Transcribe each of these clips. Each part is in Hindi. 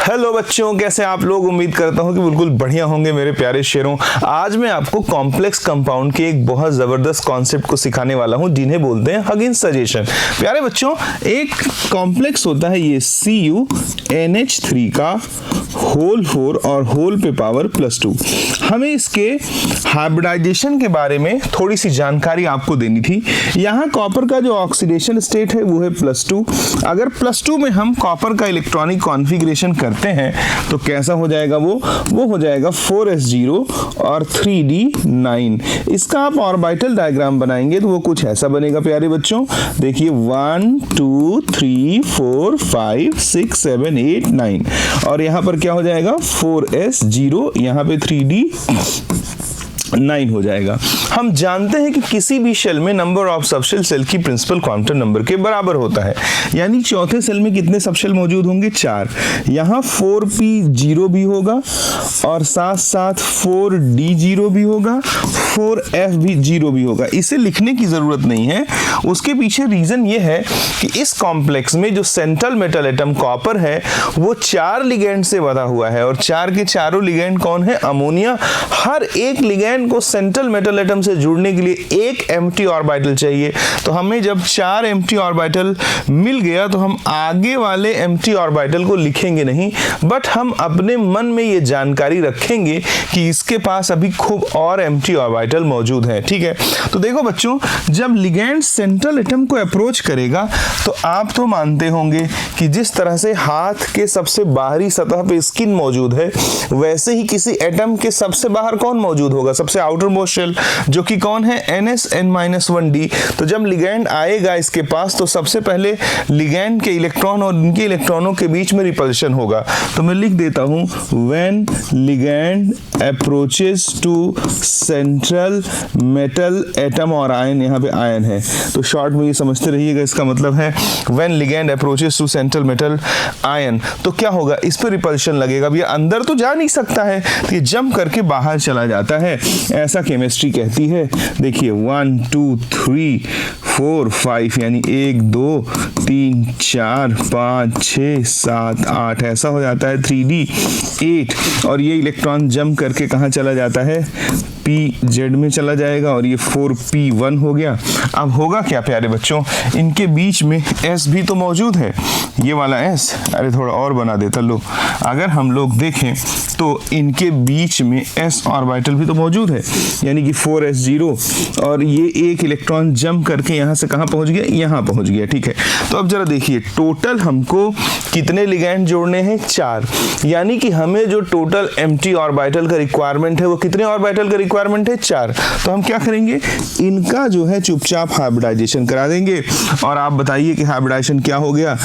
हेलो बच्चों, कैसे आप लोग? उम्मीद करता हूं कि बिल्कुल बढ़िया होंगे मेरे प्यारे शेरों। आज मैं आपको कॉम्प्लेक्स कंपाउंड के एक बहुत जबरदस्त कॉन्सेप्ट को सिखाने वाला हूं जिन्हें बोलते हैं हगिंस सजेशन। प्यारे बच्चों, एक कॉम्प्लेक्स होता है ये CuNH3 का होल 4 और होल पे पावर +2। हमें इसके हाइब्रिडाइजेशन के बारे में थोड़ी सी जानकारी आपको देनी थी। यहाँ कॉपर का जो ऑक्सीडेशन स्टेट है वो है +2। अगर +2 में हम कॉपर का इलेक्ट्रॉनिक कॉन्फ़िगरेशन करते हैं तो कैसा हो जाएगा? वो हो जाएगा 4s0 और 3d9। इसका आप ऑर्बिटल डायग्राम बनाएंगे तो वो कुछ ऐसा बनेगा प्यारे बच्चों। देखिए 1 2 3 4 5 6 7 8 9 और यहाँ पर क्या हो जाएगा? 4s0, यहाँ पे 3d9 हो जाएगा। हम जानते हैं कि किसी भी शेल में नंबर ऑफ सबशेल सेल की प्रिंसिपल क्वांटम नंबर के बराबर होता है। यानी चौथे सेल में कितने सबशेल मौजूद होंगे? 4। यहाँ 4p0 भी होगा और साथ साथ 4d0 भी होगा, 4f भी 0 भी होगा। इसे लिखने की जरूरत नहीं है। उसके पीछे रीजन ये है कि इस कॉम्प्लेक्स में जो सेंट्रल मेटल एटम कॉपर है वो 4 लिगेंड से बंधा हुआ है और 4 के चारों लिगेंड कौन है? अमोनिया। हर एक लिगेंड को सेंट्रल मेटल एटम से जुड़ने के लिए एक एम्प्टी ऑर्बिटल चाहिए। तो हमें जब 4 एम्प्टी ऑर्बिटल मिल गया तो हम आगे वाले एम्प्टी ऑर्बिटल को लिखेंगे नहीं, बट हम अपने मन में ये जानकारी रखेंगे कि इसके पास अभी खूब और एम्प्टी ऑर्बिटल मौजूद है। ठीक है, तो देखो बच्चों, जब लिगेंड सेंट्रल एटम को अप्रोच करेगा तो आप तो मानते होंगे कि जिस तरह से हाथ के सबसे बाहरी सतह पे स्किन मौजूद है, वैसे ही किसी एटम के सबसे बाहर कौन मौजूद होगा? सबसे आउटर मोस्ट शेल, जो कि कौन है? NsN-1d। तो जब लिगेंड आएगा इसके पास तो सबसे पहले लिगेंड के इलेक्ट्रॉन और इनके इलेक्ट्रॉनों के बीच में रिपल्शन होगा। तो मैं लिख देता हूं when ligand approaches to central metal atom, और आयन यहाँ पे आयन है तो शॉर्ट में ये समझते रहिएगा। इसका मतलब है when ligand approaches to central metal ion, तो क्या होगा? इस पर रिपल्शन लगेगा। अब ये अंदर तो जा नहीं सकता है तो ये जंप करके बाहर चला जाता है, ऐसा केमिस्ट्री कहती है। देखिए 1 2 3 4 5 यानी 1 2 3 4 5 6 7 8 ऐसा हो जाता है 3d8 और ये इलेक्ट्रॉन जंप करके कहाँ चला जाता है? pz में चला जाएगा और ये 4p1 हो गया। अब होगा क्या प्यारे बच्चों? इनके बीच में s भी तो मौजूद है, ये वाला s। अरे थोड़ा और बना देता लो। अगर हम लोग देखें तो इनके बीच में s ऑर्बिटल भी तो मौजूद है, यानी कि 4s0 और ये एक इलेक्ट्रॉन जंप करके यहाँ से कहाँ पहुँच गया? यहाँ पहुँच गया। ठीक है, तो अब जरा देखिए टोटल हमको कितने लिगेंड जोड़ने हैं? 4। यानी कि हमें जो टोटल एम्प्टी ऑर्बिटल का रिक्वायरमेंट है वो कितने ऑर्बिटल का रिक्वायरमेंट है? 4। तो हम क्या करेंगे? इनका जो है चुपचाप हाइब्रिडाइजेशन करा देंगे और आप बताइए कि हाइब्रिडाइजेशन क्या हो गया?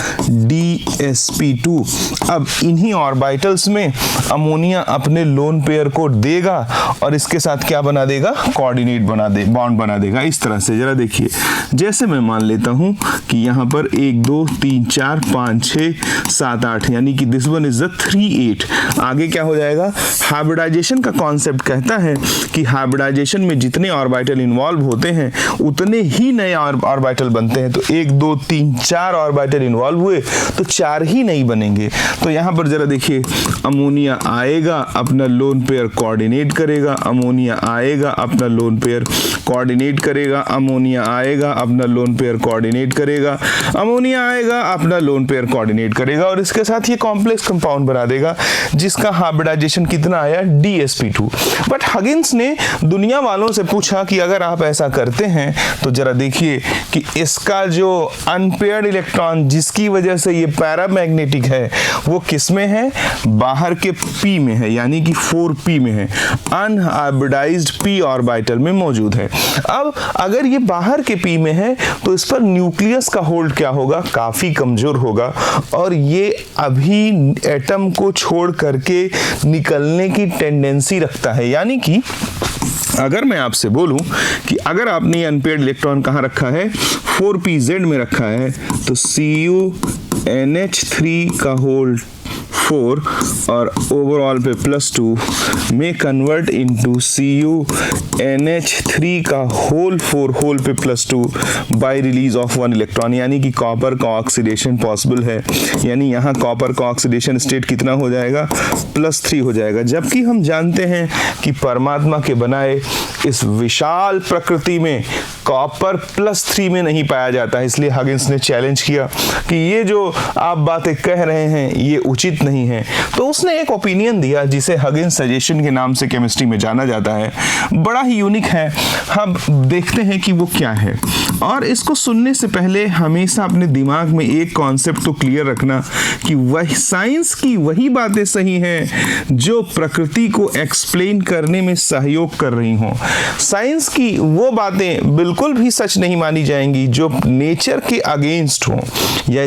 DsP2। अब इन्हीं ऑर्बिटल्स में अमोनिया अपने लोन पेयर को देगा और इसके साथ क्या बना देगा? कोऑर्डिनेट बना दे, बॉन्ड बना देगा इस तरह से। जरा देखिए, जैसे मैं मान लेता हूं कि यहाँ पर 1 2 3 4 5 6 7 8 यानी कि दिस वन इज द 3 8। आगे क्या हो जाएगा? हाइब्रिडाइजेशन का कॉन्सेप्ट कहता है कि हाइब्रिडाइजेशन में जितने ऑर्बिटल इन्वॉल्व होते हैं उतने ही नए ऑर्बिटल बनते हैं। तो 1 2 3 4 ऑर्बिटल इन्वॉल्व हुए तो 4 ही नहीं बनेंगे। तो यहाँ पर जरा देखिए, अमोनिया आएगा, अपना लोन पेयर कोऑर्डिनेट करेगा, अमोनिया आएगा, अपना लोन पेयर कोऑर्डिनेट करेगा, अमोनिया आएगा, अपना लोन पेयर कोऑर्डिनेट करेगा, अमोनिया आएगा, अपना लोन पेयर कोऑर्डिनेट करेगा और इसके साथ ये कॉम्प्लेक्स कंपाउंड बना देगा जिसका हाइब्रिडाइजेशन कितना आया? DsP2। बट हगिंस ने दुनिया वालों से पूछा कि अगर आप ऐसा करते हैं तो जरा देखिए कि इसका जो अनपेयर्ड इलेक्ट्रॉन जिसकी वजह से ये पैरामैग्नेटिक है वो किस में है? बाहर के p में है, यानी कि 4p में है, अनहाइब्रिडाइज्ड p ऑर्बिटल में मौजूद है। अब अगर ये बाहर के p में है तो इस पर न्यूक्लियस का होल्ड क्या होगा? काफी कमजोर होगा और ये अभी एटम को छोड़ करके निकलने की टेंडेंसी रखता है। यानी कि अगर मैं आपसे बोलूं कि अगर आपने अनपेयर्ड इलेक्ट्रॉन कहाँ रखा है? 4pz में रखा है, तो CuNH3 का होल्ड 4 और ओवरऑल पे +2 में कन्वर्ट इनटू CuNH3 का होल 4 होल पे +2 बाय रिलीज ऑफ 1 इलेक्ट्रॉन, यानी कि कॉपर का ऑक्सीडेशन पॉसिबल है। यानी यहाँ कॉपर का ऑक्सीडेशन स्टेट कितना हो जाएगा, +3 हो जाएगा। जबकि हम जानते हैं कि परमात्मा के बनाए इस विशाल प्रकृति में कॉपर +3 में नहीं पाया जाता है। इसलिए हगिंस ने चैलेंज किया कि ये जो आप बातें कह रहे हैं ये उचित नहीं है। तो उसने एक ओपिनियन दिया जिसे हगिंस सजेशन के नाम से केमिस्ट्री में जाना जाता है। बड़ा ही यूनिक है, हम देखते हैं कि वो क्या है। और इसको सुनने से पहले हमेशा अपने दिमाग में एक कॉन्सेप्ट तो क्लियर रखना कि वही साइंस की वही बातें सही हैं जो प्रकृति को एक्सप्लेन करने में सहयोग कर रही हों। साइंस की वो बातें बिल्कुल भी सच नहीं मानी जाएंगी जो नेचर के अगेंस्ट हों या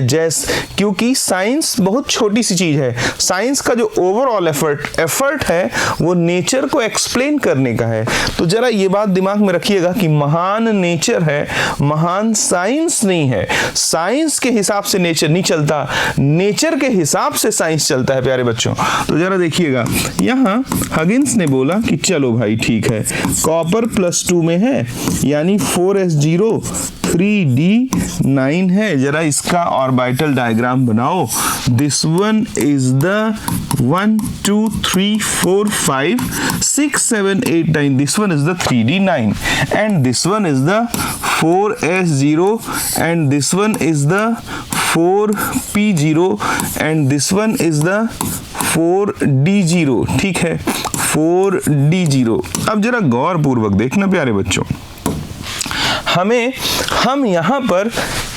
क्योंकि साइंस बहुत छोटी सी चीज है। साइंस का जो ओवरऑल एफर्ट है वो नेचर को एक्सप्लेन करने का है। तो जरा ये बात दिमाग में रखिएगा कि महान नेचर है, महान साइंस नहीं है। साइंस के हिसाब से नेचर नहीं चलता, नेचर के हिसाब से साइंस चलता है प्यारे बच्चों। तो जरा देखिएगा, यहाँ हगिंस ने बोला कि चलो भाई ठीक है, कॉपर +2 में है यानी 4s0 3d9 है। जरा इसका ऑर्बिटल डायग्राम बनाओ। This one is the 1 2 3 4 5 6 7 8 9, this one is the 3d9 and this one is the 4s0 and this one is the 4p0 and this one is the 4d0। ठीक है, 4d0। अब जरा गौर पूर्वक देखना प्यारे बच्चों, हम यहाँ पर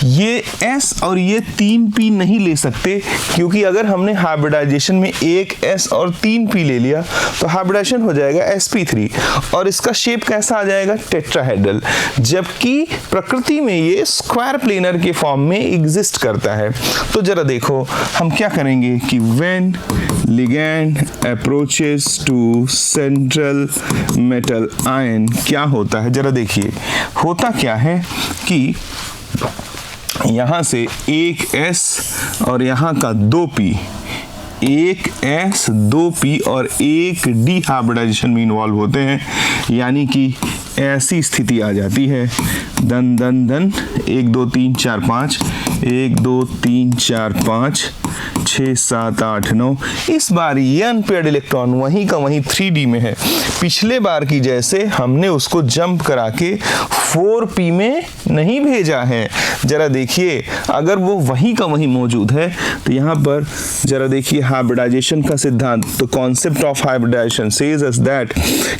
ये S और ये 3p नहीं ले सकते, क्योंकि अगर हमने हाइब्रिडाइजेशन में एक S और 3p ले लिया तो हाइब्रिडाइजेशन हो जाएगा sp3 और इसका शेप कैसा आ जाएगा, टेट्राहेड्रल। जबकि प्रकृति में ये स्क्वायर प्लेनर के फॉर्म में एग्जिस्ट करता है। तो जरा देखो हम क्या करेंगे कि when ligand approaches to central metal ion क्या होता है, जरा देखिए होता क्या है कि यहाँ से एक S और यहाँ का 2p, एक S 2p और एक D हाइब्रिडाइजेशन में इन्वॉल्व होते हैं। यानी कि ऐसी स्थिति आ जाती है, धन धन धन 1 2 3 4 5 1 2 3 4 5 6 7 8 9। इस बार ये अनपेयर्ड इलेक्ट्रॉन वहीं का वहीं 3d में है। पिछले बार की जैसे हमने उसको जंप करा के 4p में नहीं भेजा है। जरा देखिए, अगर वो वहीं का वहीं मौजूद है तो यहाँ पर जरा देखिए हाइब्रिडाइजेशन का सिद्धांत। तो concept of hybridization says us that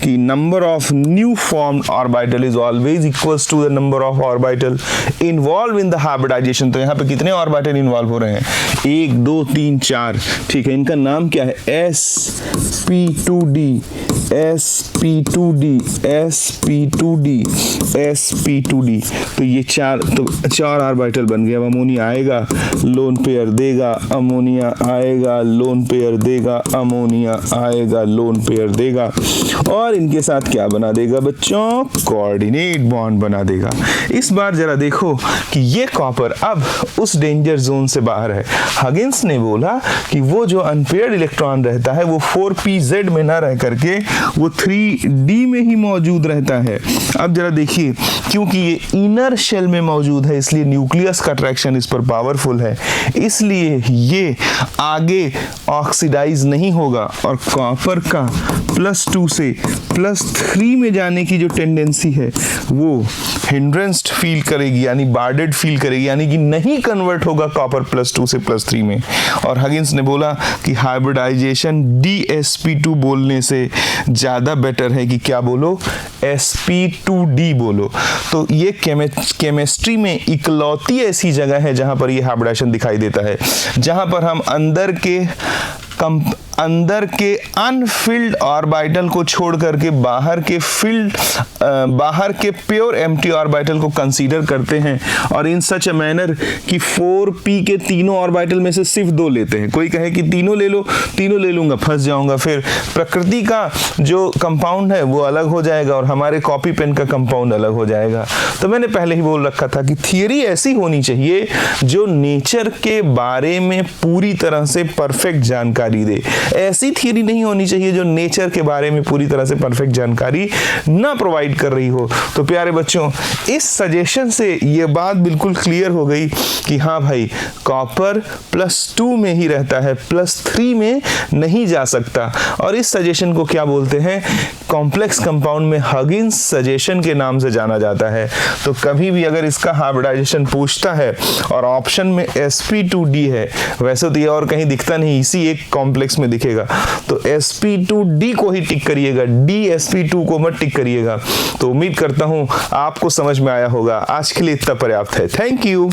कि number of new formed orbital is always equals to the number of orbital involve in the hybridization. तो यहाँ पे कितने ऑर्बिटल इन्वॉल्व हो रहे हैं, 1 2 3 4। ठीक है, इनका नाम क्या है, sp2d sp2d sp2d sp2d। तो ये चार ऑर्बिटल बन गया। अब अमोनिया आएगा, लोन पेयर देगा, अमोनिया आएगा, लोन पेयर देगा, अमोनिया आएगा, लोन पेयर देगा, और इनके साथ क्या बना देगा बच्चों, कोऑर्डिनेट बॉन्ड बना देगा। इस बार जरा देखो कि ये कॉपर अब उस डेंजर जोन से बाहर है। हगिंस ने बोला कि वो जो अनपेयर्ड इलेक्ट्रॉन रहता है वो 4pz में ना रह करके वो 3d में ही मौजूद रहता है। अब जरा देखिए, क्योंकि ये इनर शेल में मौजूद है इसलिए न्यूक्लियस का अट्रैक्शन इस पर पावरफुल है, इसलिए ये आगे ऑक्सीडाइज नहीं होगा और कॉपर का +2 से +3 में जाने की जो टेंडेंसी है वो हिंड्रेंस्ड फील करेगी, यानी बार्डेड फील करेगी, यानी कि नहीं कन्वर्ट होगा कॉपर +2 से +3 में। और हगिंस ने बोला कि हाइब्रिडाइजेशन DsP2 बोलने से ज़्यादा बेटर है कि क्या बोलो, sp2d बोलो। तो ये केमिस्ट्री में इकलौती ऐसी जगह है जहां पर ये हाइब्रिडाइजेशन दिखाई देता है, जहां पर हम अंदर के अंदर के अनफिल्ड ऑर्बिटल को छोड़ करके बाहर के प्योर एम्प्टी ऑर्बिटल को कंसीडर करते हैं, और इन सच अ मैनर कि 4p के तीनों ऑर्बिटल में से सिर्फ 2 लेते हैं। कोई कहे कि तीनों ले लो, तीनों ले लूंगा, फंस जाऊंगा, फिर प्रकृति का जो कंपाउंड है वो अलग हो जाएगा और हमारे कॉपी पेन का कंपाउंड अलग हो जाएगा। तो मैंने पहले ही बोल रखा था कि थियरी ऐसी होनी चाहिए जो नेचर के बारे में पूरी तरह से परफेक्ट जानकारी दे। ऐसी थियरी नहीं होनी चाहिए जो नेचर के बारे में पूरी तरह से परफेक्ट जानकारी ना प्रोवाइड कर रही हो। तो प्यारे बच्चों, इस सजेशन से ये बात बिल्कुल क्लियर हो गई कि हाँ भाई, कॉपर +2 में ही रहता है, +3 में नहीं जा सकता। और इस सजेशन को क्या बोलते हैं? कॉम्प्लेक्स कंपाउंड में हगिंस सजेशन के नाम से जाना जाता है। तो कभी भी अगर इसका हाइब्रिडाइजेशन पूछता है और ऑप्शन में sp2d है, वैसे तो ये और कहीं दिखता नहीं, इसी एक कॉम्प्लेक्स में दिखेगा, तो sp2d को ही टिक करिएगा, dsp2 को मत टिक करिएगा। तो उम्मीद करता हूं आपको समझ में आया होगा। आज के लिए इतना पर्याप्त है। Thank you.